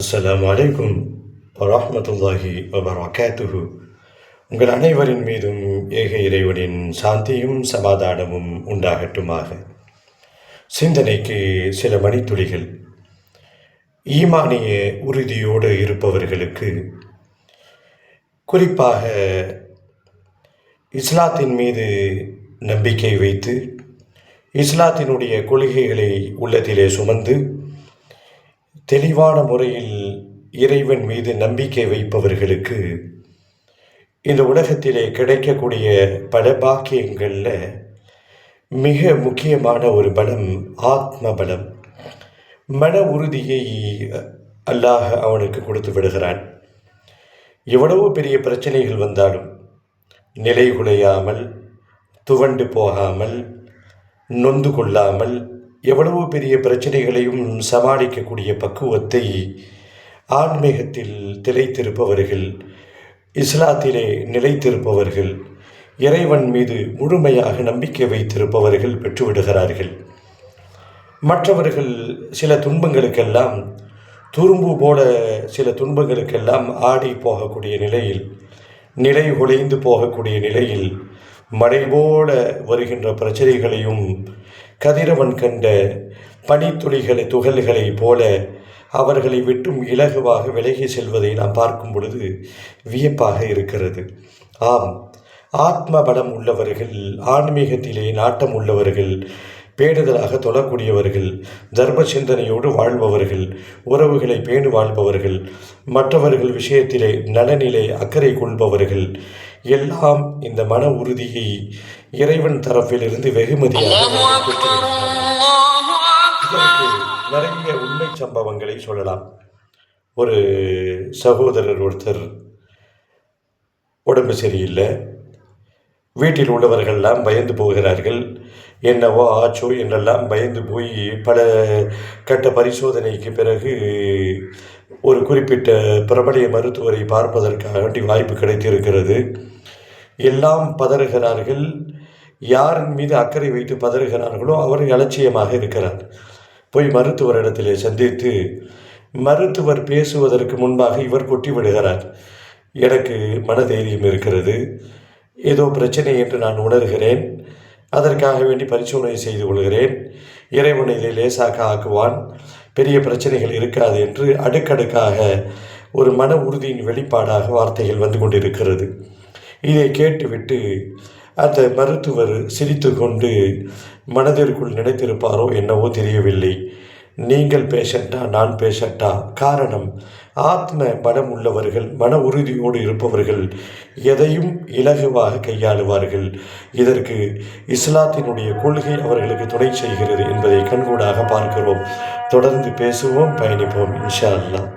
அஸ்ஸலாமு அலைக்கும் வரஹ்மத்துல்லாஹி வபரகாத்துஹு. உங்கள் அனைவரின் மீதும் ஏக இறைவனின் சாந்தியும் சமாதானமும் உண்டாகட்டுமாக. சிந்தனைக்கு சில மணித்துளிகள். ஈமானிய உறுதியோடு இருப்பவர்களுக்கு, குறிப்பாக இஸ்லாத்தின் மீது நம்பிக்கை வைத்து இஸ்லாத்தினுடைய கொள்கைகளை உள்ளத்திலே சுமந்து தெளிவான முறையில் இறைவன் மீது நம்பிக்கை வைப்பவர்களுக்கு இந்த உலகத்திலே கிடைக்கக்கூடிய பல பாக்கியங்களில் மிக முக்கியமான ஒரு பலம் ஆத்ம பலம். மன உறுதியை அல்லாஹ் அவனுக்கு கொடுத்து விடுகிறான். எவ்வளவோ பெரிய பிரச்சனைகள் வந்தாலும் நிலை குலையாமல், துவண்டு போகாமல், நொந்து கொள்ளாமல், எவ்வளவோ பெரிய பிரச்சனைகளையும் சமாளிக்கக்கூடிய பக்குவத்தை ஆன்மீகத்தில் திளைத்திருப்பவர்கள், இஸ்லாத்திலே நிலைத்திருப்பவர்கள், இறைவன் மீது முழுமையாக நம்பிக்கை வைத்திருப்பவர்கள் பெற்றுவிடுகிறார்கள். மற்றவர்கள் சில துன்பங்களுக்கெல்லாம் துரும்பு போல சில துன்பங்களுக்கெல்லாம் ஆடி போகக்கூடிய நிலையில், நிலை குலைந்து போகக்கூடிய நிலையில், மழை போல வருகின்ற பிரச்சனைகளையும் கதிரவன் கண்ட பனித்துளிகளை துகள்களைப் போல அவர்களை விட்டும் இலகுவாக விலகி செல்வதை நாம் பார்க்கும் பொழுது வியப்பாக இருக்கிறது. ஆம், ஆத்ம பலம் உள்ளவர்கள், ஆன்மீகத்திலே நாட்டம் உள்ளவர்கள், பேணுதலாக தொழக்கூடியவர்கள், தர்ம சிந்தனையோடு வாழ்பவர்கள், உறவுகளை பேணு வாழ்பவர்கள், மற்றவர்கள் விஷயத்திலே நலனிலே அக்கறை கொள்பவர்கள் எல்லாம் இந்த மன உறுதியை இறைவன் தரப்பிலிருந்து வெகுமதியாக நிறைய உண்மை சம்பவங்களை சொல்லலாம். ஒரு சகோதரர் ஒருத்தர் உடம்பு சரியில்லை. வீட்டில் உள்ளவர்கள்லாம் பயந்து போகிறார்கள். என்னவோ ஆச்சோ என்றெல்லாம் பயந்து போய் பல கட்ட பரிசோதனைக்கு பிறகு ஒரு குறிப்பிட்ட பிரபலிய மருத்துவரை பார்ப்பதற்காக வாய்ப்பு கிடைத்திருக்கிறது. எல்லாம் பதறுகிறார்கள். யாரின் மீது அக்கறை வைத்து பதறுகிறார்களோ அவர் அலட்சியமாக இருக்கிறார். போய் மருத்துவரிடத்திலே சந்தித்து மருத்துவர் பேசுவதற்கு முன்பாக இவர் கொட்டி விடுகிறார். எனக்கு மனதைரியம் இருக்கிறது, ஏதோ பிரச்சனை என்று நான் உணர்கிறேன், அதற்காக வேண்டி பரிசோதனை செய்து கொள்கிறேன், இறைவன் இதை லேசாக ஆக்குவான், பெரிய பிரச்சனைகள் இருக்காது என்று அடுக்கடுக்காக ஒரு மன உறுதியின் வெளிப்பாடாக வார்த்தைகள் வந்து கொண்டிருக்கிறது. இதை கேட்டுவிட்டு அந்த மருத்துவர் சிரித்து கொண்டு மனதிற்குள் நினைத்திருப்பாரோ என்னவோ தெரியவில்லை, நீங்கள் பேஷண்டா நான் பேஷண்டா? காரணம், ஆத்ம பலம் உள்ளவர்கள், மன உறுதியோடு இருப்பவர்கள் எதையும் இலகுவாக கையாளுவார்கள். இதற்கு இஸ்லாத்தினுடைய கொள்கை அவர்களுக்கு துணை செய்கிறது என்பதை கண்கூடாக பார்க்கிறோம். தொடர்ந்து பேசுவோம், பயணிப்போம் இன்ஷா அல்லாஹ்.